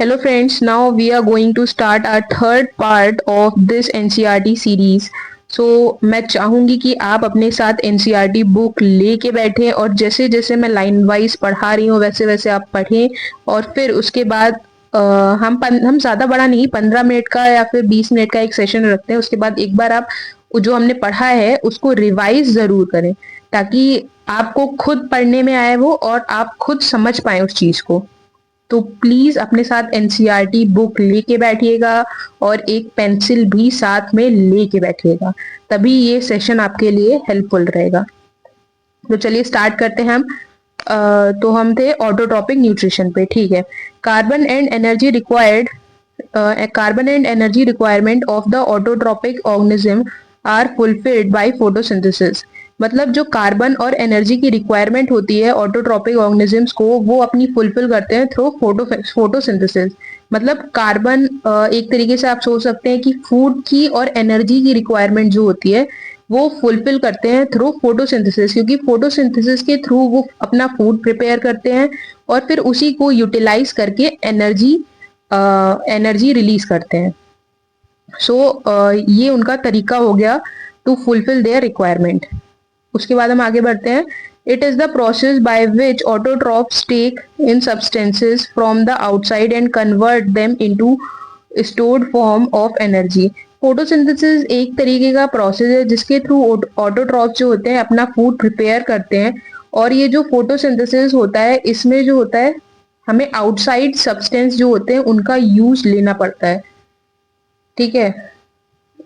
Hello friends, now we are going to start our third part of this NCERT series. मैं चाहूंगी कि आप अपने साथ NCERT बुक लेके बैठें और जैसे जैसे मैं लाइन वाइज पढ़ा रही हूँ वैसे वैसे आप पढ़ें और फिर उसके बाद हम ज़्यादा बड़ा नहीं 15 मिनट का या फिर 20 मिनट का एक सेशन रखते हैं। उसके बाद एक बार आप जो हमने पढ़ा है उसको रिवाइज ज़रूर करें ताकि आपको खुद पढ़ने में आए वो और आप खुद समझ पाए उस चीज़ को। तो प्लीज अपने साथ एनसीईआरटी बुक लेके बैठिएगा और एक पेंसिल भी साथ में लेके बैठिएगा, तभी ये सेशन आपके लिए हेल्पफुल रहेगा। तो चलिए स्टार्ट करते हैं हम। तो हम थे ऑटोट्रॉपिक न्यूट्रिशन पे, ठीक है। Carbon and energy required carbon and energy requirement of the autotrophic organism are fulfilled by photosynthesis. मतलब जो कार्बन और एनर्जी की रिक्वायरमेंट होती है ऑटोट्रॉपिक ऑर्गेनिजम्स को, वो अपनी फुलफिल करते हैं थ्रू फोटोसिंथेसिस। मतलब कार्बन एक तरीके से आप सोच सकते हैं कि फूड की और एनर्जी की रिक्वायरमेंट जो होती है वो फुलफिल करते हैं थ्रू फोटोसिंथेसिस, क्योंकि फोटोसिंथेसिस के थ्रू वो अपना फूड प्रिपेयर करते हैं और फिर उसी को यूटिलाइज करके एनर्जी रिलीज करते हैं। ये उनका तरीका हो गया टू फुलफिल देयर रिक्वायरमेंट। उसके बाद हम आगे बढ़ते हैं। It is the process by which autotrophs take in substances from the outside and convert them into stored form of energy. Photosynthesis एक तरीके का प्रोसेस है जिसके थ्रू ऑटोट्रॉप्स जो होते हैं अपना फूड प्रिपेयर करते हैं। और ये जो फोटोसिंथेसिस होता है इसमें जो होता है हमें आउटसाइड सब्सटेंस जो होते हैं उनका यूज लेना पड़ता है, ठीक है।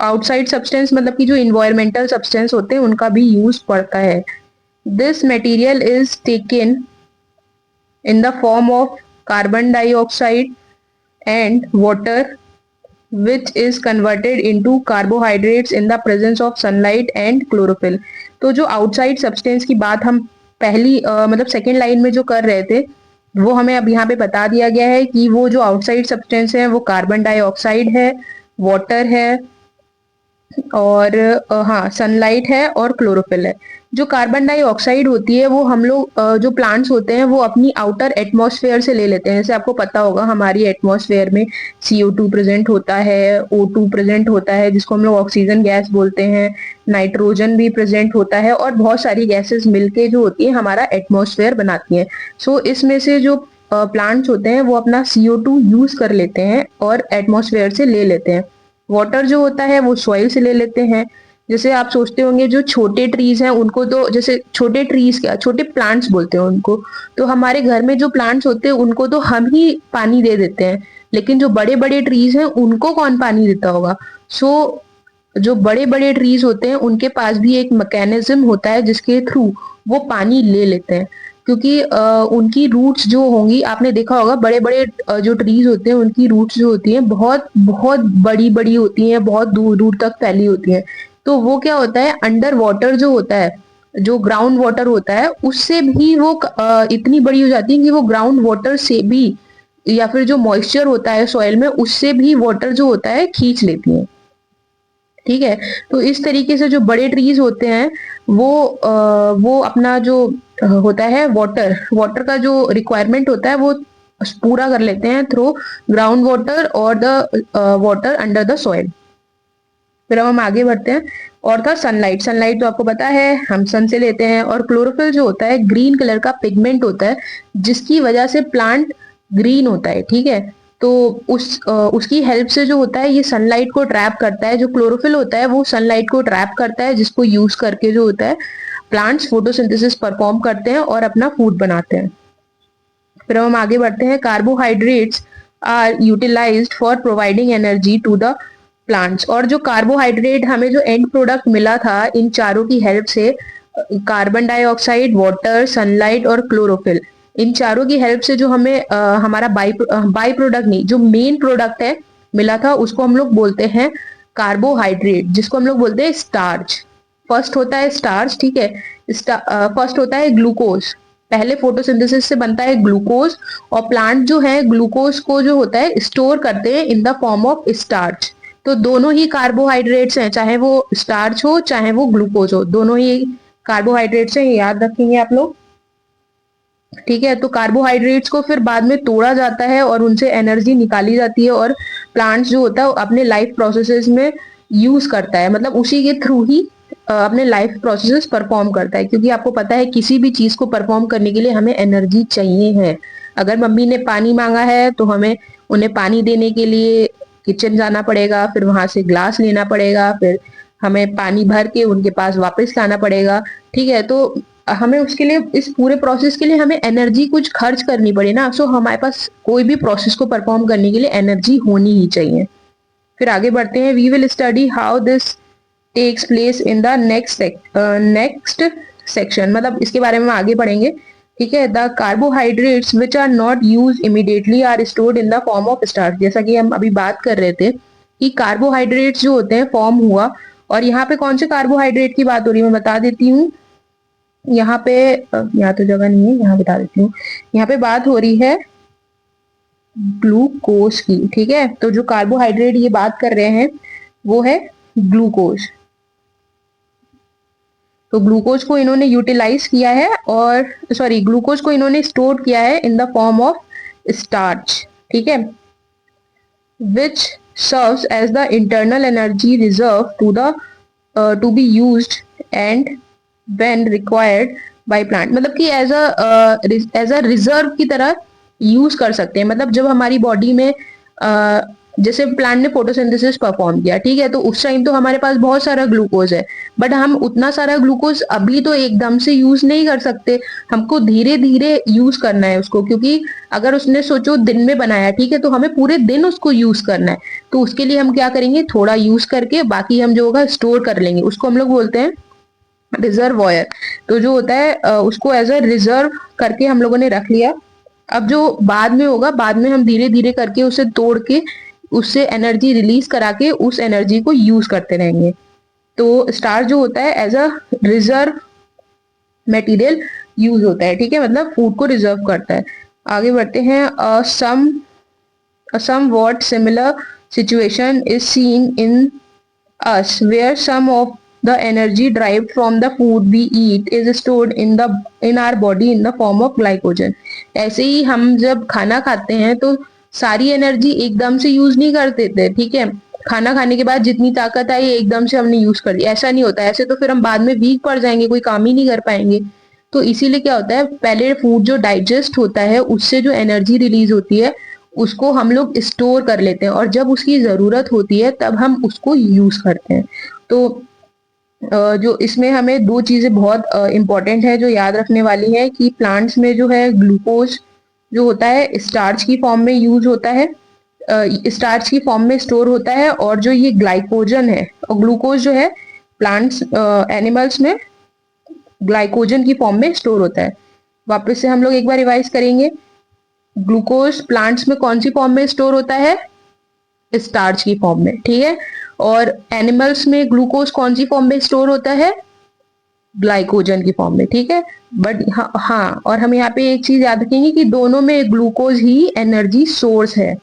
आउटसाइड सब्सटेंस मतलब कि जो इन्वायरमेंटल सब्सटेंस होते हैं उनका भी यूज पड़ता है। This material is taken in the form of carbon dioxide and water which is converted into carbohydrates in the presence of sunlight and chlorophyll। तो जो आउटसाइड सब्सटेंस की बात हम पहली मतलब सेकेंड लाइन में जो कर रहे थे वो हमें अब यहाँ पे बता दिया गया है कि वो जो आउटसाइड सब्सटेंस है वो कार्बन डाइऑक्साइड है, वाटर है और हाँ सनलाइट है और क्लोरोफिल है। जो कार्बन डाइऑक्साइड होती है वो हम लोग जो प्लांट्स होते हैं वो अपनी आउटर एटमॉस्फेयर से ले लेते हैं। जैसे आपको पता होगा हमारी एटमॉस्फेयर में CO2 प्रेजेंट होता है, O2 प्रेजेंट होता है जिसको हम लोग ऑक्सीजन गैस बोलते हैं, नाइट्रोजन भी प्रेजेंट होता है और बहुत सारी गैसेस मिलके जो होती है हमारा एटमॉस्फेयर बनाती है। इसमें से जो प्लांट्स होते हैं वो अपना CO2 यूज कर लेते हैं और एटमॉस्फेयर से ले लेते हैं। वाटर जो होता है वो सॉइल से ले लेते हैं। जैसे आप सोचते होंगे जो छोटे ट्रीज हैं उनको तो जैसे छोटे ट्रीज क्या छोटे प्लांट्स बोलते हैं उनको, तो हमारे घर में जो प्लांट्स होते हैं उनको तो हम ही पानी दे देते हैं, लेकिन जो बड़े बड़े ट्रीज हैं उनको कौन पानी देता होगा। जो बड़े बड़े ट्रीज होते हैं उनके पास भी एक मैकेनिज्म होता है जिसके थ्रू वो पानी ले लेते हैं, क्योंकि उनकी रूट्स जो होंगी, आपने देखा होगा बड़े बड़े जो ट्रीज होते हैं उनकी रूट्स जो होती हैं बहुत बहुत बड़ी बड़ी होती हैं, बहुत दूर दूर तक फैली होती हैं। तो वो क्या होता है, अंडर वाटर जो होता है, जो ग्राउंड वाटर होता है उससे भी वो इतनी बड़ी हो जाती है कि वो ग्राउंड वाटर से भी या फिर जो मॉइस्चर होता है सॉइल में उससे भी वाटर जो होता है खींच लेती है, ठीक है। तो इस तरीके से जो बड़े ट्रीज होते हैं वो अपना जो होता है वाटर का जो रिक्वायरमेंट होता है वो पूरा कर लेते हैं थ्रू ग्राउंड वाटर और the water under the soil. फिर हम आगे बढ़ते हैं। और था सनलाइट। सनलाइट तो आपको पता है हम सन से लेते हैं। और क्लोरोफिल जो होता है ग्रीन कलर का पिगमेंट होता है जिसकी वजह से प्लांट ग्रीन होता है, ठीक है। तो उसकी हेल्प से जो होता है ये सनलाइट को ट्रैप करता है। जो क्लोरोफिल होता है वो सनलाइट को ट्रैप करता है जिसको यूज करके जो होता है प्लांट्स फोटोसिंथेसिस परफॉर्म करते हैं और अपना फूड बनाते हैं। फिर हम आगे बढ़ते हैं। Carbohydrates are utilised for providing energy to the plants. और जो कार्बोहाइड्रेट हमें जो एंड प्रोडक्ट मिला था इन चारों की हेल्प से, कार्बन डाइऑक्साइड, वाटर, सनलाइट और क्लोरोफिल, इन चारों की हेल्प से जो हमें हमारा बाई प्रोडक्ट नहीं जो मेन प्रोडक्ट है मिला था उसको हम लोग बोलते हैं कार्बोहाइड्रेट, जिसको हम लोग बोलते हैं स्टार्च। फर्स्ट होता है स्टार्च, ठीक है। फर्स्ट होता है ग्लूकोज। पहले फोटोसिंथेसिस से बनता है ग्लूकोज और प्लांट जो है ग्लूकोज को जो होता है स्टोर करते हैं इन द फॉर्म ऑफ स्टार्च। तो दोनों ही कार्बोहाइड्रेट्स हैं, चाहे वो स्टार्च हो चाहे वो ग्लूकोज हो, दोनों ही कार्बोहाइड्रेट्स हैं, याद रखेंगे आप लोग। ठीक है, तो कार्बोहाइड्रेट्स को फिर बाद में तोड़ा जाता है और उनसे एनर्जी निकाली जाती है, और प्लांट्स जो होता है वो अपने लाइफ प्रोसेसेस में यूज करता है, मतलब उसी के थ्रू ही अपने लाइफ प्रोसेसेस परफॉर्म करता है। क्योंकि आपको पता है किसी भी चीज को परफॉर्म करने के लिए हमें एनर्जी चाहिए है। अगर मम्मी ने पानी मांगा है तो हमें उन्हें पानी देने के लिए किचन जाना पड़ेगा, फिर वहां से ग्लास लेना पड़ेगा, फिर हमें पानी भर के उनके पास वापस लाना पड़ेगा। ठीक है, तो हमें उसके लिए, इस पूरे प्रोसेस के लिए हमें एनर्जी कुछ खर्च करनी पड़े ना। सो हमारे पास कोई भी प्रोसेस को परफॉर्म करने के लिए एनर्जी होनी ही चाहिए। फिर आगे बढ़ते हैं। We will study how this takes place in the next section, मतलब इसके बारे में हम आगे पढ़ेंगे। ठीक है, the carbohydrates which are not use immediately are stored in the form of starch. जैसा कि हम अभी बात कर रहे थे कि कार्बोहाइड्रेट्स जो होते हैं फॉर्म हुआ, और यहाँ पे कौन से कार्बोहाइड्रेट की बात हो रही है मैं बता देती हूँ। यहाँ पे यहाँ तो जगह नहीं है, यहाँ बता देती हूँ। यहाँ पे बात हो रही है ग्लूकोज की। ठीक है, तो जो कार्बोहाइड्रेट ये बात कर रहे हैं वो है ग्लूकोज। तो ग्लूकोज को इन्होंने यूटिलाइज किया है, और सॉरी, ग्लूकोज को इन्होंने स्टोर किया है in the form of starch. ठीक है, which serves as the internal energy reserve to be used and when required by plant. मतलब कि एज अ रिजर्व की तरह यूज कर सकते हैं। मतलब जब हमारी बॉडी में जैसे प्लांट ने फोटोसिंथेसिस परफॉर्म किया, ठीक है, तो उस टाइम तो हमारे पास बहुत सारा ग्लूकोज है, बट हम उतना सारा ग्लूकोज अभी तो एकदम से यूज नहीं कर सकते। हमको धीरे धीरे यूज करना है उसको, क्योंकि अगर उसने सोचो दिन में बनाया, ठीक है, तो हमें पूरे दिन उसको यूज करना है। तो उसके लिए हम क्या करेंगे, थोड़ा यूज करके बाकी हम जो होगा स्टोर कर लेंगे। उसको हम लोग बोलते हैं रिजर्वॉयर। तो जो होता है उसको एज अ रिजर्व करके हम लोगों ने रख लिया। अब जो बाद में होगा, बाद में हम धीरे धीरे करके उसे तोड़ के उससे एनर्जी रिलीज करा के उस एनर्जी को यूज करते रहेंगे। तो स्टार्च जो होता है as a reserve material use होता है। ठीक है, मतलब फूड को रिजर्व करता है। आगे बढ़ते हैं। a somewhat similar situation is seen in us where some of the energy derived from the food we eat is stored in our body in the form of glycogen। ऐसे ही हम जब खाना खाते हैं तो सारी एनर्जी एकदम से यूज नहीं कर देते। ठीक है, खाना खाने के बाद जितनी ताकत आई एकदम से हमने यूज कर दी, ऐसा नहीं होता। ऐसे तो फिर हम बाद में वीक पड़ जाएंगे, कोई काम ही नहीं कर पाएंगे। तो इसीलिए क्या होता है, पहले फूड जो डाइजेस्ट होता है उससे जो एनर्जी रिलीज होती है उसको हम लोग स्टोर कर लेते हैं, और जब उसकी जरूरत होती है तब हम उसको यूज करते हैं। तो जो इसमें हमें दो चीजें बहुत इंपॉर्टेंट है जो याद रखने वाली है, कि प्लांट्स में जो है ग्लूकोज जो होता है स्टार्च की फॉर्म में यूज होता है, स्टार्च की फॉर्म में स्टोर होता है, और जो ये ग्लाइकोजन है और ग्लूकोज जो है प्लांट्स एनिमल्स में ग्लाइकोजन की फॉर्म में स्टोर होता है। वापस से हम लोग एक बार रिवाइज करेंगे। ग्लूकोज प्लांट्स में कौन सी फॉर्म में स्टोर होता है, स्टार्च की फॉर्म में। ठीक है, और एनिमल्स में ग्लूकोज कौन सी फॉर्म में स्टोर होता है, ग्लाइकोजन की फॉर्म में। ठीक है, बट हाँ, और हम यहाँ पे एक चीज याद रखेंगे कि दोनों में ग्लूकोज ही एनर्जी सोर्स है।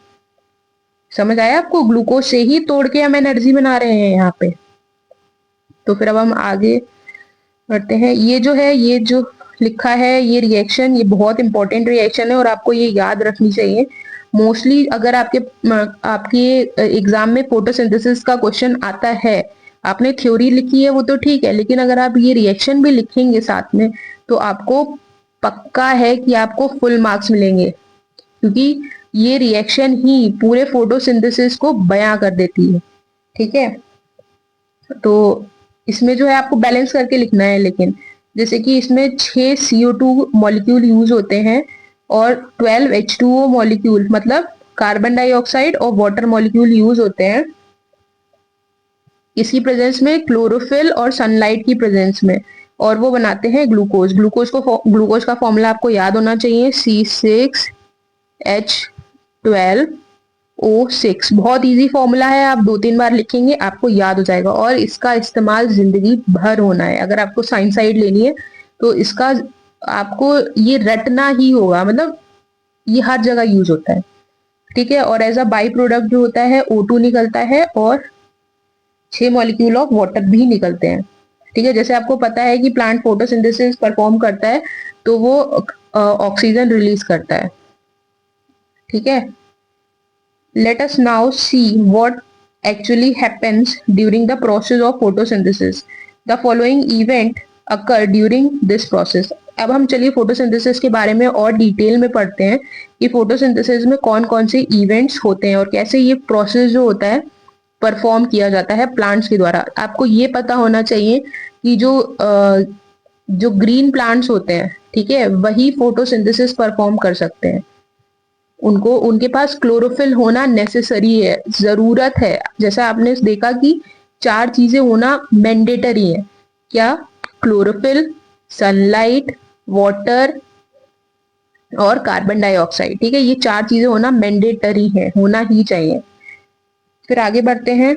समझ आया आपको, ग्लूकोज से ही तोड़ के हम एनर्जी बना रहे हैं यहाँ पे। तो फिर अब हम आगे बढ़ते हैं। ये जो है, ये जो लिखा है ये रिएक्शन, ये बहुत इंपॉर्टेंट रिएक्शन है और आपको ये याद रखनी चाहिए। मोस्टली अगर आपके एग्जाम में फोटोसिंथेसिस का क्वेश्चन आता है, आपने थ्योरी लिखी है वो तो ठीक है, लेकिन अगर आप ये रिएक्शन भी लिखेंगे साथ में तो आपको पक्का है कि आपको फुल मार्क्स मिलेंगे, क्योंकि ये रिएक्शन ही पूरे फोटोसिंथेसिस को बयां कर देती है। ठीक है, तो इसमें जो है आपको बैलेंस करके लिखना है। लेकिन जैसे कि इसमें 6 CO2 मॉलिक्यूल यूज होते हैं और 12 H2O मॉलिक्यूल, मतलब कार्बन डाइऑक्साइड और वाटर मॉलिक्यूल यूज होते हैं इसकी प्रेजेंस में, क्लोरोफिल और सनलाइट की प्रेजेंस में, और वो बनाते हैं ग्लूकोज। ग्लूकोज का फॉर्मूला आपको याद होना चाहिए, C6H12O6। बहुत इजी फॉर्मूला है, आप 2-3 बार लिखेंगे आपको याद हो जाएगा, और इसका इस्तेमाल जिंदगी भर होना है। अगर आपको साइंस साइड लेनी है तो इसका आपको ये रटना ही होगा, मतलब ये हर जगह यूज होता है। ठीक है, और एज अ बाई प्रोडक्ट जो होता है O2 निकलता है और 6 मॉलिक्यूल ऑफ वाटर भी निकलते हैं। ठीक है, जैसे आपको पता है कि प्लांट फोटोसिंथेसिस परफॉर्म करता है तो वो ऑक्सीजन रिलीज करता है। ठीक है, let us now see what actually happens during the process of photosynthesis. The following event occur during this process. अब हम चलिए फोटोसिंथेसिस के बारे में और डिटेल में पढ़ते हैं कि फोटोसिंथेसिस में कौन कौन से इवेंट्स होते हैं और कैसे ये प्रोसेस जो होता है परफॉर्म किया जाता है प्लांट्स के द्वारा। आपको ये पता होना चाहिए कि जो ग्रीन प्लांट्स होते हैं, ठीक है, वही फोटोसिंथेसिस परफॉर्म कर सकते हैं। उनको उनके पास क्लोरोफिल होना नेसेसरी है, जरूरत है। जैसा आपने देखा कि 4 चीजें होना मैंडेटरी है। क्या? क्लोरोफिल, सनलाइट, वाटर और कार्बन डाइऑक्साइड। ठीक है, ये 4 चीजें होना मैंडेटरी है, होना ही चाहिए। फिर आगे बढ़ते हैं।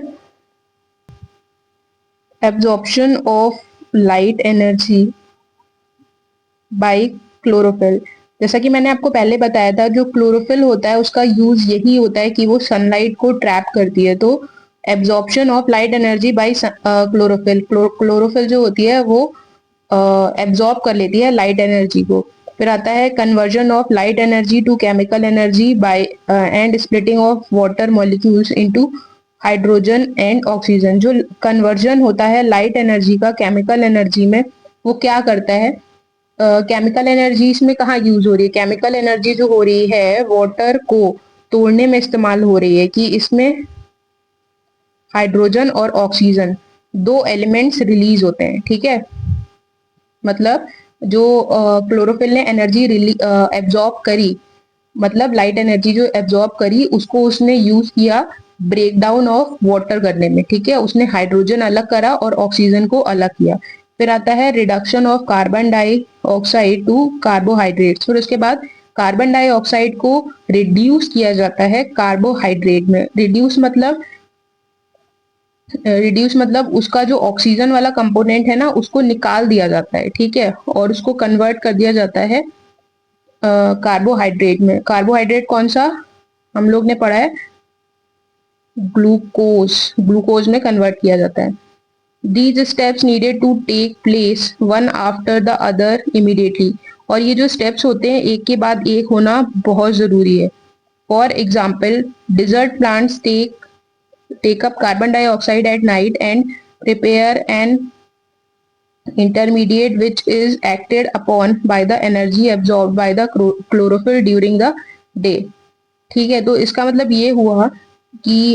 Absorption of light energy by chlorophyll. जैसा कि मैंने आपको पहले बताया था, जो क्लोरोफिल होता है उसका यूज यही होता है कि वो सनलाइट को ट्रैप करती है। तो absorption of light energy by chlorophyll, chlorophyll जो होती है वो एब्जॉर्ब कर लेती है लाइट एनर्जी को। फिर आता है conversion of light energy to chemical energy by and splitting of water molecules into hydrogen and oxygen. जो कन्वर्जन होता है लाइट एनर्जी का केमिकल एनर्जी में, वो क्या करता है? केमिकल एनर्जी इसमें कहाँ यूज हो रही है? केमिकल एनर्जी जो हो रही है वाटर को तोड़ने में इस्तेमाल हो रही है कि इसमें हाइड्रोजन और ऑक्सीजन 2 एलिमेंट्स रिलीज होते हैं। ठीक है, मतलब जो क्लोरोफिल ने एनर्जी एब्जॉर्ब करी, मतलब लाइट एनर्जी जो एब्जॉर्ब करी, उसको उसने यूज किया ब्रेक डाउन ऑफ वाटर करने में। ठीक है, उसने हाइड्रोजन अलग करा और ऑक्सीजन को अलग किया। फिर आता है reduction of carbon dioxide to carbohydrates. फिर उसके बाद कार्बन डाइऑक्साइड को रिड्यूस किया जाता है कार्बोहाइड्रेट में। रिड्यूस मतलब उसका जो ऑक्सीजन वाला कंपोनेंट है ना, उसको निकाल दिया जाता है। ठीक है, और उसको कन्वर्ट कर दिया जाता है कार्बोहाइड्रेट में। कार्बोहाइड्रेट कौन सा? हम लोग ने पढ़ा है ग्लूकोज। ग्लूकोज में कन्वर्ट किया जाता है। These steps needed to take place one after the other immediately. और ये जो स्टेप्स होते हैं एक के बाद एक होना बहुत जरूरी है। For example, desert plants take up carbon dioxide at night and prepare an intermediate which is acted upon by the energy absorbed by the chlorophyll during the day. ठीक है, तो इसका मतलब ये हुआ कि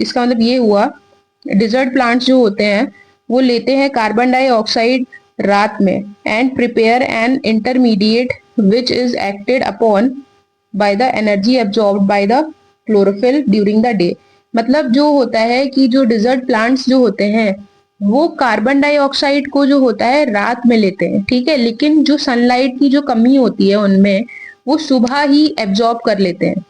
इसका मतलब ये हुआ डिजर्ट प्लांट्स जो होते हैं वो लेते हैं कार्बन डाइऑक्साइड रात में and prepare an intermediate which is acted upon by the energy absorbed by the chlorophyll during the day. मतलब जो होता है कि जो डिजर्ट प्लांट्स जो होते हैं वो कार्बन डाइऑक्साइड को जो होता है रात में लेते हैं। ठीक है, लेकिन जो सनलाइट की जो कमी होती है उनमें, वो सुबह ही एब्जॉर्ब कर लेते हैं।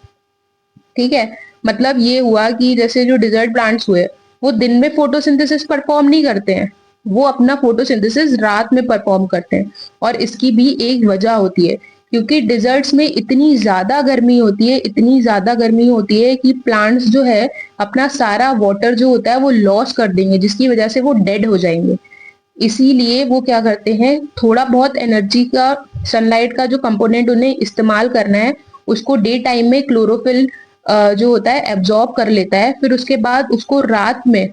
ठीक है, मतलब ये हुआ कि जैसे जो डिजर्ट प्लांट्स हुए वो दिन में फोटोसिंथेसिस परफॉर्म नहीं करते हैं, वो अपना फोटोसिंथेसिस रात में परफॉर्म करते हैं। और इसकी भी एक वजह होती है, क्योंकि डिजर्ट्स में इतनी ज्यादा गर्मी होती है, इतनी ज्यादा गर्मी होती है कि प्लांट्स जो है अपना सारा वाटर जो होता है वो लॉस कर देंगे, जिसकी वजह से वो डेड हो जाएंगे। इसीलिए वो क्या करते हैं, थोड़ा बहुत एनर्जी का, सनलाइट का जो कंपोनेंट उन्हें इस्तेमाल करना है उसको डे टाइम में क्लोरोफिल जो होता है एब्जॉर्ब कर लेता है। फिर उसके बाद उसको रात में,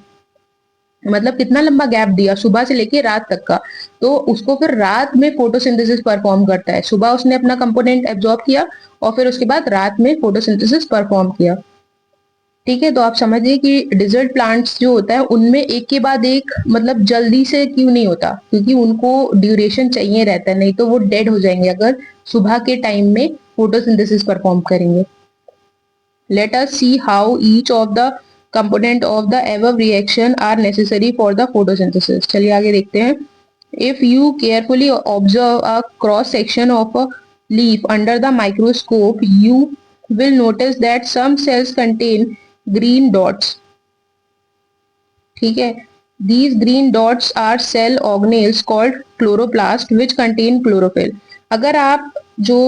मतलब कितना लंबा गैप दिया, सुबह से लेके रात तक का, तो उसको फिर रात में फोटोसिंथेसिस परफॉर्म करता है। सुबह उसने अपना कंपोनेंट एब्जॉर्ब किया और फिर उसके बाद रात में फोटोसिंथेसिस परफॉर्म किया। ठीक है, तो आप समझिए कि डिजर्ट प्लांट्स जो होता है उनमें एक के बाद एक, मतलब जल्दी से क्यों नहीं होता, क्योंकि उनको ड्यूरेशन चाहिए रहता है, नहीं तो वो डेड हो जाएंगे अगर सुबह के टाइम में फोटोसिंथेसिस परफॉर्म करेंगे। Let us see how each of the component of the above reaction are necessary for the photosynthesis. चलिए आगे देखते हैं। If you carefully observe a cross section of a leaf under the microscope, you will notice that some cells contain green dots. ठीक है, these green dots are cell organelles called chloroplast which contain chlorophyll. अगर आप जो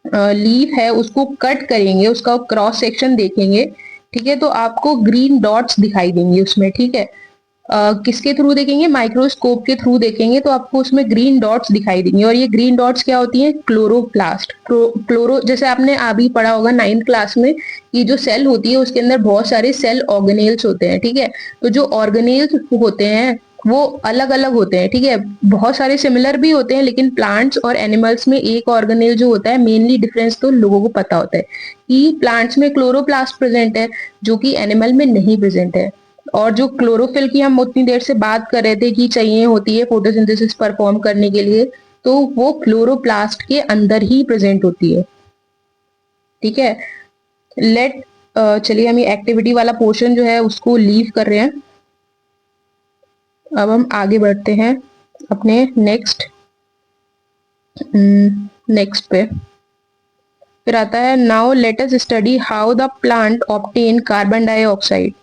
leaf है उसको cut करेंगे, उसका cross section देखेंगे, ठीक है, तो आपको ग्रीन डॉट्स दिखाई देंगे उसमें। ठीक है, किसके थ्रू देखेंगे, माइक्रोस्कोप के थ्रू देखेंगे तो आपको उसमें ग्रीन डॉट्स दिखाई देंगे। और ये ग्रीन डॉट्स क्या होती हैं, क्लोरोप्लास्ट। क्लोरो जैसे आपने अभी पढ़ा होगा 9th क्लास में, ये जो सेल होती है उसके अंदर बहुत सारे सेल ऑर्गेनेल्स होते हैं, ठीक है। तो जो ऑर्गेनेल्स होते हैं वो अलग अलग होते हैं, ठीक है। बहुत सारे सिमिलर भी होते हैं, लेकिन प्लांट्स और एनिमल्स में एक ऑर्गेनेल जो होता है, मेनली डिफरेंस तो लोगों को पता होता है कि प्लांट्स में क्लोरोप्लास्ट प्रेजेंट है जो कि एनिमल में नहीं प्रेजेंट है। और जो क्लोरोफिल की हम उतनी देर से बात कर रहे थे कि चाहिए होती है फोटोसिंथेसिस परफॉर्म करने के लिए, तो वो क्लोरोप्लास्ट के अंदर ही प्रेजेंट होती है, ठीक है। लेट चलिए हम ये एक्टिविटी वाला पोर्शन जो है उसको लीव कर रहे हैं। अब हम आगे बढ़ते हैं अपने नेक्स्ट पे। फिर आता है now let us study how the plant obtain carbon dioxide.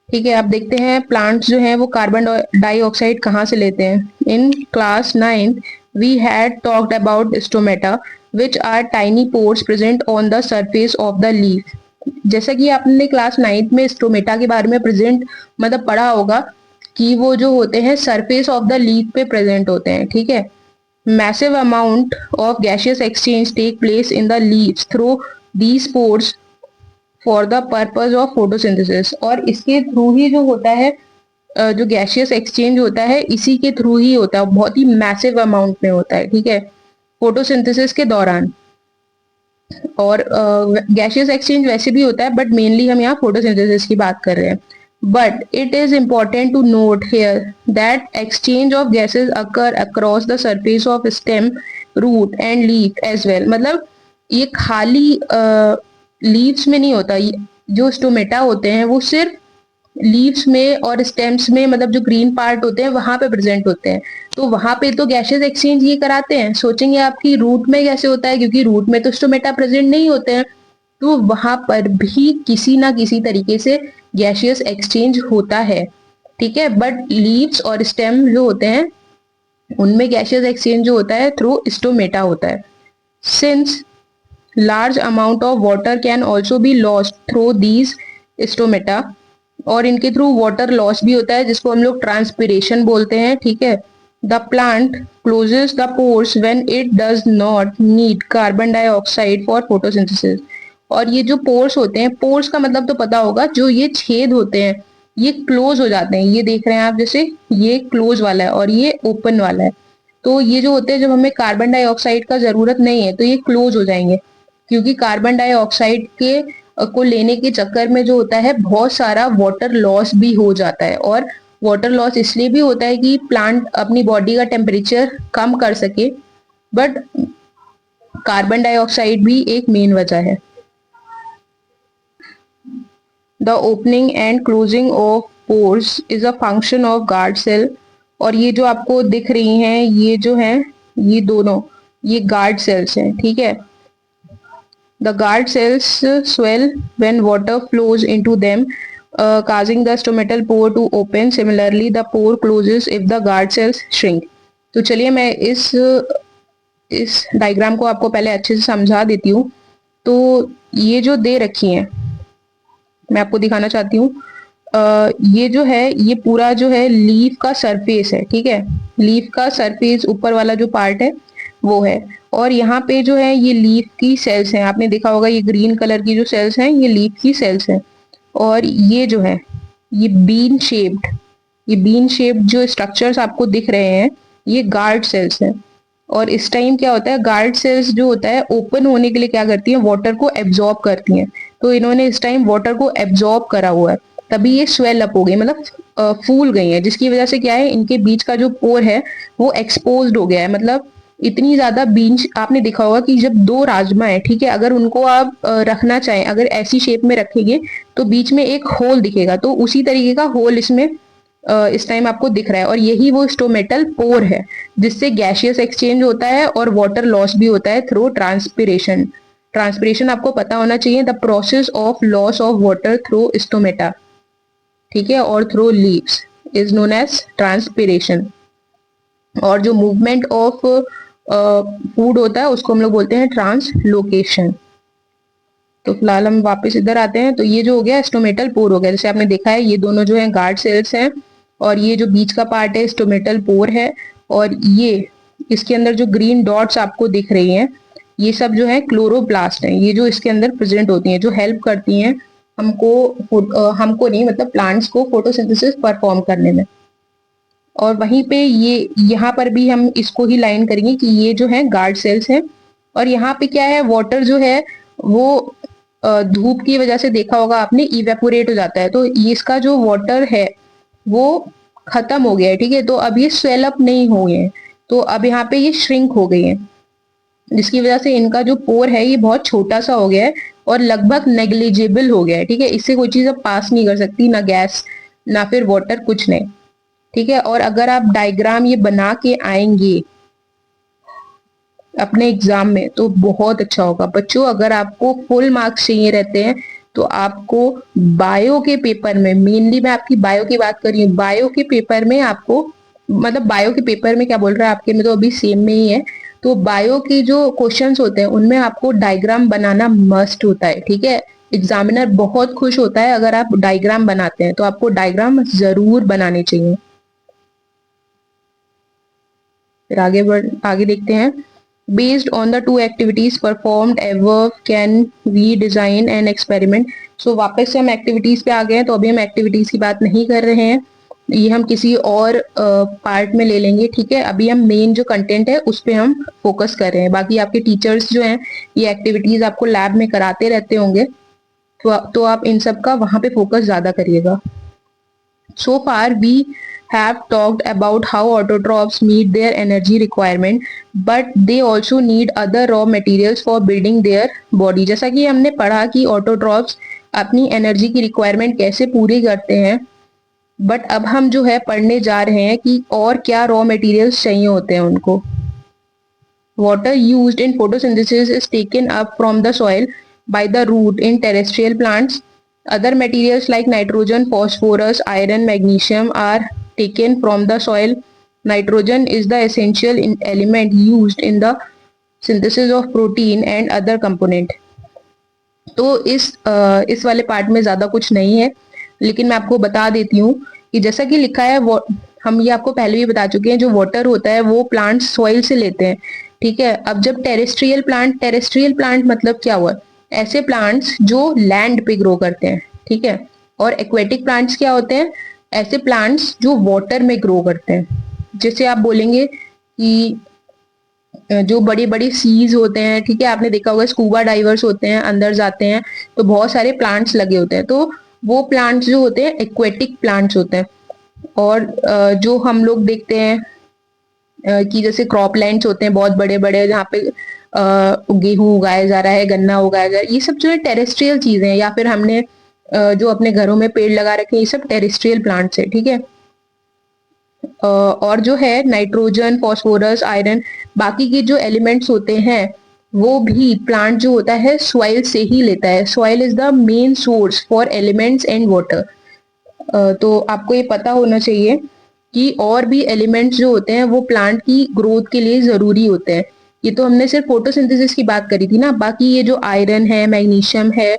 ठीक है, आप देखते हैं प्लांट्स जो हैं वो कार्बन डाइऑक्साइड कहाँ से लेते हैं। In class 9 we had talked about stomata which are tiny pores present on the surface of the leaf. जैसा कि आपने क्लास 9th में स्टोमेटा के बारे में प्रेजेंट मतलब पढ़ा होगा कि वो जो होते हैं सरफेस ऑफ द लीफ पे प्रेजेंट होते हैं, ठीक है। Massive amount of gaseous exchange take place in the leaves through these pores for the purpose of photosynthesis. और इसके थ्रू ही जो होता है जो गैसियस एक्सचेंज होता है इसी के थ्रू ही होता है, बहुत ही मैसिव अमाउंट में होता है, ठीक है, फोटोसिंथेसिस के दौरान। और गैसियस एक्सचेंज वैसे भी होता है बट मेनली हम यहाँ फोटोसिंथेसिस की बात कर रहे हैं। But it is important to note here that exchange of gases occur across the surface of stem, root and leaf as well. मतलब ये खाली लीव्स में नहीं होता, जो स्टोमेटा होते हैं वो सिर्फ लीव्स में और स्टेम्स में, मतलब जो ग्रीन पार्ट होते हैं वहां पे प्रेजेंट होते हैं। तो वहां पे तो गैसेस एक्सचेंज ये कराते हैं। सोचेंगे आपकी रूट में कैसे होता है, क्योंकि रूट में तो स्टोमेटा प्रेजेंट नहीं होते हैं, तो वहां पर भी किसी ना किसी तरीके से गैसियस एक्सचेंज होता है, ठीक है। बट लीव्स और स्टेम जो होते हैं उनमें गैसियस एक्सचेंज जो होता है थ्रू स्टोमेटा होता है। Since large amount of water can also be lost through these stomata, और इनके थ्रू वाटर लॉस भी होता है जिसको हम लोग ट्रांसपिरेशन बोलते हैं, ठीक है। The plant closes the pores when it does not need carbon dioxide for photosynthesis. और ये जो पोर्स होते हैं, पोर्स का मतलब तो पता होगा, जो ये छेद होते हैं ये क्लोज हो जाते हैं। ये देख रहे हैं आप, जैसे ये क्लोज वाला है और ये ओपन वाला है। तो ये जो होते हैं जब हमें कार्बन डाइऑक्साइड का जरूरत नहीं है तो ये क्लोज हो जाएंगे, क्योंकि कार्बन डाइऑक्साइड के को लेने के चक्कर में जो होता है बहुत सारा वाटर लॉस भी हो जाता है। और वाटर लॉस इसलिए भी होता है कि प्लांट अपनी बॉडी का टेम्परेचर कम कर सके, बट कार्बन डाइऑक्साइड भी एक मेन वजह है। The opening and closing of pores is a function of guard cell. और ये जो आपको दिख रही हैं ये जो हैं ये दोनों ये गार्ड सेल्स हैं, ठीक है। The guard cells swell when water flows into them, causing the stomatal pore to open. Similarly, the pore closes if the guard cells shrink. तो चलिए मैं इस डायग्राम को आपको पहले अच्छे से समझा देती हूँ। तो ये जो दे रखी है मैं आपको दिखाना चाहती हूँ। ये जो है ये पूरा जो है लीफ का सरफेस है, ठीक है। लीफ का सरफेस ऊपर वाला जो पार्ट है वो है, और यहाँ पे जो है ये लीफ की सेल्स हैं। आपने देखा होगा ये ग्रीन कलर की जो सेल्स हैं ये लीफ की सेल्स हैं। और ये जो है ये बीन शेप्ड जो स्ट्रक्चर्स आपको दिख रहे हैं ये गार्ड सेल्स हैं। और इस टाइम क्या होता है, गार्ड सेल्स जो होता है ओपन होने के लिए क्या करती हैं, वाटर को एब्जॉर्ब करती हैं। तो इन्होंने इस टाइम वाटर को एब्जॉर्ब करा हुआ है, तभी ये स्वेल अप हो गई, मतलब फूल गई है, जिसकी वजह से क्या है इनके बीच का जो पोर है वो एक्सपोज्ड हो गया है। मतलब इतनी ज्यादा बीन्स, आपने देखा होगा कि जब दो राजमा है, ठीक है, अगर उनको आप रखना चाहें, अगर ऐसी शेप में रखेंगे तो बीच में एक होल दिखेगा, तो उसी तरीके का होल इसमें इस टाइम आपको दिख रहा है। और यही वो स्टोमेटल पोर है जिससे गैसियस एक्सचेंज होता है और वाटर लॉस भी होता है थ्रू ट्रांसपिरेशन। ट्रांसपिरेशन आपको पता होना चाहिए, the process of loss of water through stomata, ठीक है, और through leaves is known as transpiration. और जो मूवमेंट ऑफ फूड होता है उसको हम लोग बोलते हैं ट्रांसलोकेशन। तो फिलहाल हम वापस इधर आते हैं। तो ये जो हो गया स्टोमेटल पोर हो गया, जैसे आपने देखा है ये दोनों जो है गार्ड सेल्स हैं, और ये जो बीच का पार्ट है स्टोमेटल पोर है, और ये इसके अंदर जो ग्रीन डॉट्स आपको दिख रही हैं ये सब जो है क्लोरोप्लास्ट हैं, ये जो इसके अंदर प्रेजेंट होती हैं, जो हेल्प करती हैं हमको नहीं मतलब प्लांट्स को फोटोसिंथेसिस परफॉर्म करने में। और वहीं पे ये यहाँ पर भी हम इसको ही लाइन करेंगे कि ये जो है गार्ड सेल्स हैं, और यहाँ पे क्या है वाटर जो है वो धूप की वजह से देखा होगा आपने इवेपोरेट हो जाता है, तो इसका जो वाटर है वो खत्म हो गया है, ठीक है। तो अब ये स्वेल अप नहीं हो गए, तो अब यहाँ पे ये श्रिंक हो गई है, जिसकी वजह से इनका जो पोर है ये बहुत छोटा सा हो गया है और लगभग नेग्लिजिबल हो गया है, ठीक है। इससे कोई चीज अब पास नहीं कर सकती, ना गैस ना फिर वाटर, कुछ नहीं, ठीक है। और अगर आप डायग्राम ये बना के आएंगे अपने एग्जाम में तो बहुत अच्छा होगा बच्चों। अगर आपको फुल मार्क्स चाहिए रहते हैं तो आपको बायो के पेपर में, मेनली मैं आपकी बायो की बात कर रही हूँ, बायो के पेपर में आपको मतलब बायो के पेपर में क्या बोल रहा है, आपके में तो अभी सेम में ही है, तो बायो के जो क्वेश्चंस होते हैं उनमें आपको डायग्राम बनाना मस्ट होता है, ठीक है। एग्जामिनर बहुत खुश होता है अगर आप डायग्राम बनाते हैं, तो आपको डायग्राम जरूर बनाने चाहिए। फिर आगे देखते हैं। Based on the two activities performed above can we design an experiment. So वापस से हम एक्टिविटीज पे आ गए हैं, तो अभी हम एक्टिविटीज की बात नहीं कर रहे हैं, ये हम किसी और पार्ट में ले लेंगे, ठीक है। अभी हम मेन जो कंटेंट है उस पर हम फोकस कर रहे हैं। बाकी आपके टीचर्स जो हैं ये एक्टिविटीज आपको लैब में कराते रहते होंगे, तो आप इन सब का वहां पे फोकस ज्यादा करिएगा। So far, we have talked about how autotrophs meet their energy requirement, but they also need other raw materials for building their body. जैसा कि हमने पढ़ा कि autotrophs अपनी एनर्जी की रिक्वायरमेंट कैसे पूरी करते हैं, बट अब हम जो है पढ़ने जा रहे हैं कि और क्या रॉ मटेरियल्स चाहिए होते हैं उनको। Water used in photosynthesis is taken up from the soil by the root in terrestrial plants. Other materials like nitrogen, phosphorus, iron, magnesium are taken from the soil. Nitrogen is the essential element used in the synthesis of protein and other component. तो इस वाले part में ज्यादा कुछ नहीं है, लेकिन मैं आपको बता देती हूँ कि जैसा कि लिखा है वो हम ये आपको पहले भी बता चुके हैं, जो वाटर होता है वो प्लांट सॉइल से लेते हैं, ठीक है। अब जब टेरेस्ट्रियल प्लांट मतलब क्या हुआ, ऐसे प्लांट्स जो लैंड पे ग्रो करते हैं, ठीक है। और एक्वेटिक प्लांट्स क्या होते हैं, ऐसे प्लांट्स जो वाटर में ग्रो करते हैं। जैसे आप बोलेंगे कि जो बड़ी बड़ी सीज होते हैं, ठीक है, आपने देखा होगा स्कूबा डाइवर्स होते हैं, अंदर जाते हैं तो बहुत सारे प्लांट्स लगे होते हैं, तो वो प्लांट्स जो होते हैं एक्वेटिक प्लांट्स होते हैं। और जो हम लोग देखते हैं कि जैसे क्रॉपलैंड्स होते हैं बहुत बड़े बड़े, जहाँ पे गेहूं उगाया जा रहा है, गन्ना उगाया जा रहा है, ये सब जो है टेरेस्ट्रियल चीजें हैं। या फिर हमने जो अपने घरों में पेड़ लगा रखे हैं, ये सब टेरेस्ट्रियल प्लांट्स है, ठीक है। और जो है नाइट्रोजन, फॉस्फोरस, आयरन, बाकी के जो एलिमेंट्स होते हैं वो भी प्लांट जो होता है सॉइल से ही लेता है। Soil is the main source for elements and water. तो आपको ये पता होना चाहिए कि और भी एलिमेंट्स जो होते हैं वो प्लांट की ग्रोथ के लिए जरूरी होते हैं। ये तो हमने सिर्फ फोटोसिंथेसिस की बात करी थी ना, बाकी ये जो आयरन है, मैग्नीशियम है,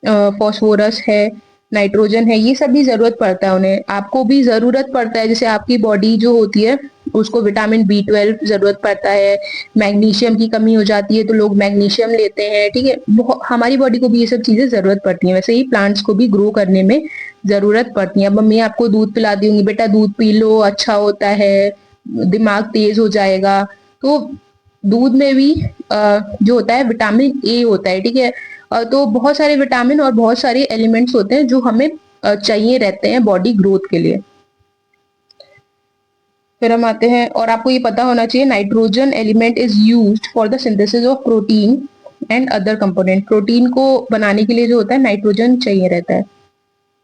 फॉस्फोरस है, नाइट्रोजन है, ये सब भी जरूरत पड़ता है उन्हें। आपको भी जरूरत पड़ता है, जैसे आपकी बॉडी जो होती है उसको विटामिन B12 जरूरत पड़ता है, मैग्नीशियम की कमी हो जाती है तो लोग मैग्नीशियम लेते हैं, ठीक है। हमारी बॉडी को भी ये सब चीजें जरूरत पड़ती हैं, वैसे ही प्लांट्स को भी ग्रो करने में जरूरत पड़ती है। अब मम्मी आपको दूध पिलाती होंगी, बेटा दूध पी लो, अच्छा होता है, दिमाग तेज हो जाएगा। तो दूध में भी जो होता है विटामिन A होता है, ठीक है। तो बहुत सारे विटामिन और बहुत सारे एलिमेंट्स होते हैं जो हमें चाहिए रहते हैं बॉडी ग्रोथ के लिए। फिर हम आते हैं, और आपको ये पता होना चाहिए nitrogen element is used for the synthesis of protein and other component. Protein को बनाने के लिए जो होता है नाइट्रोजन चाहिए रहता है।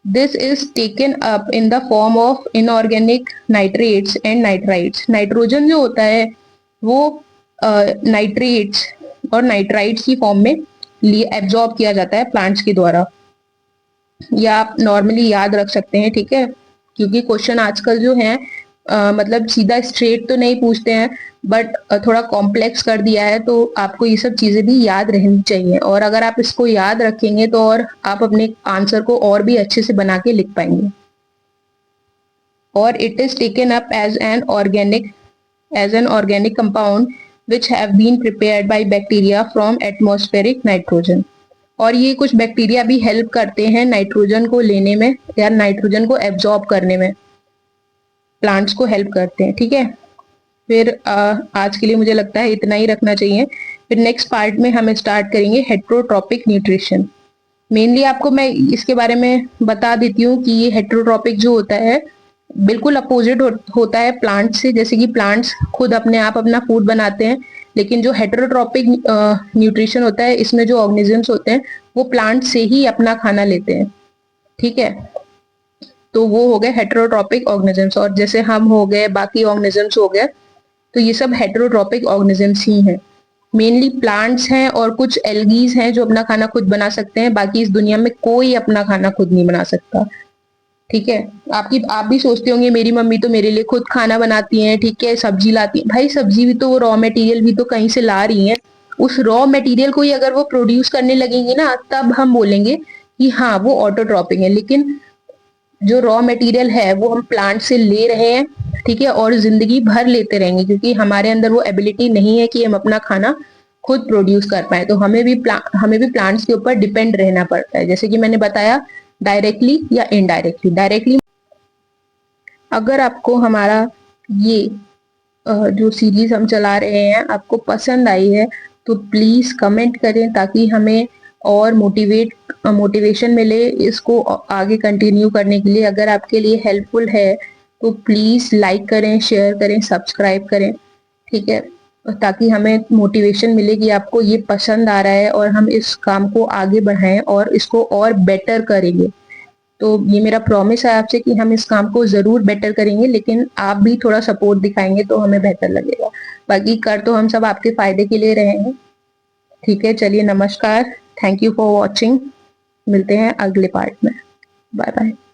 This is taken up in the form of inorganic nitrates and nitrites. Nitrogen जो होता है वो नाइट्रेट्स और नाइट्राइट्स की फॉर्म में एब्जॉर्ब किया जाता है प्लांट्स के द्वारा। या आप नॉर्मली याद रख सकते हैं, ठीक है, क्योंकि क्वेश्चन आजकल जो है मतलब सीधा स्ट्रेट तो नहीं पूछते हैं, बट थोड़ा कॉम्प्लेक्स कर दिया है, तो आपको ये सब चीजें भी याद रहनी चाहिए। और अगर आप इसको याद रखेंगे तो और आप अपने आंसर को और भी अच्छे से बना के लिख पाएंगे। or it is taken up as an organic compound which have been prepared by bacteria from atmospheric nitrogen. और ये कुछ बैक्टीरिया भी हेल्प करते हैं नाइट्रोजन को लेने में या नाइट्रोजन को एब्जॉर्ब करने में, प्लांट्स को हेल्प करते हैं। ठीक है, फिर आज के लिए मुझे लगता है इतना ही रखना चाहिए। फिर नेक्स्ट पार्ट में हम स्टार्ट करेंगे हेट्रोट्रॉपिक न्यूट्रिशन। मेनली आपको मैं इसके बारे में बता देती हूँ कि ये हेट्रोट्रॉपिक जो होता है बिल्कुल अपोजिट होता है प्लांट से। जैसे कि प्लांट्स खुद अपने आप अपना फूड बनाते हैं, लेकिन जो हेट्रोट्रॉपिक न्यूट्रिशन होता है इसमें जो ऑर्गेनिजम्स होते हैं वो प्लांट से ही अपना खाना लेते हैं। ठीक है, तो वो हो गए हेट्रोट्रॉपिक ऑर्गेनिजम्स। और जैसे हम हो गए, बाकी ऑर्गेनिजम्स हो गए, तो ये सब हेट्रोट्रॉपिक ऑर्गेनिजम्स ही हैं। मेनली प्लांट्स हैं और कुछ एल्गीज हैं जो अपना खाना खुद बना सकते हैं। बाकी इस दुनिया में कोई अपना खाना खुद नहीं बना सकता। ठीक है, आप भी सोचते होंगे मेरी मम्मी तो मेरे लिए खुद खाना बनाती हैं, ठीक है, सब्जी लाती है। भाई सब्जी भी तो, वो रॉ मटेरियल भी तो कहीं से ला रही हैं। उस रॉ मटेरियल को ही अगर वो प्रोड्यूस करने लगेंगी ना, तब हम बोलेंगे कि हाँ वो ऑटोट्रॉपिक है। लेकिन जो रॉ मटेरियल है वो हम प्लांट से ले रहे हैं, ठीक है, और जिंदगी भर लेते रहेंगे, क्योंकि हमारे अंदर वो एबिलिटी नहीं है कि हम अपना खाना खुद प्रोड्यूस कर पाए। तो हमें भी प्लांट्स के ऊपर डिपेंड रहना पड़ता है, जैसे कि मैंने बताया, डायरेक्टली या इनडायरेक्टली। डायरेक्टली अगर आपको हमारा ये जो सीरीज हम चला रहे हैं आपको पसंद आई है तो प्लीज कमेंट करें, ताकि हमें और मोटिवेशन मिले इसको आगे कंटिन्यू करने के लिए। अगर आपके लिए हेल्पफुल है तो प्लीज लाइक करें, शेयर करें, सब्सक्राइब करें। ठीक है, ताकि हमें मोटिवेशन मिले कि आपको ये पसंद आ रहा है और हम इस काम को आगे बढ़ाएं और इसको और बेटर करेंगे। तो ये मेरा प्रॉमिस है आपसे कि हम इस काम को जरूर बेटर करेंगे, लेकिन आप भी थोड़ा सपोर्ट दिखाएंगे तो हमें बेहतर लगेगा। बाकी कर तो हम सब आपके फायदे के लिए रहे हैं। ठीक है, चलिए, नमस्कार, थैंक यू फॉर वॉचिंग। मिलते हैं अगले पार्ट में। Bye bye.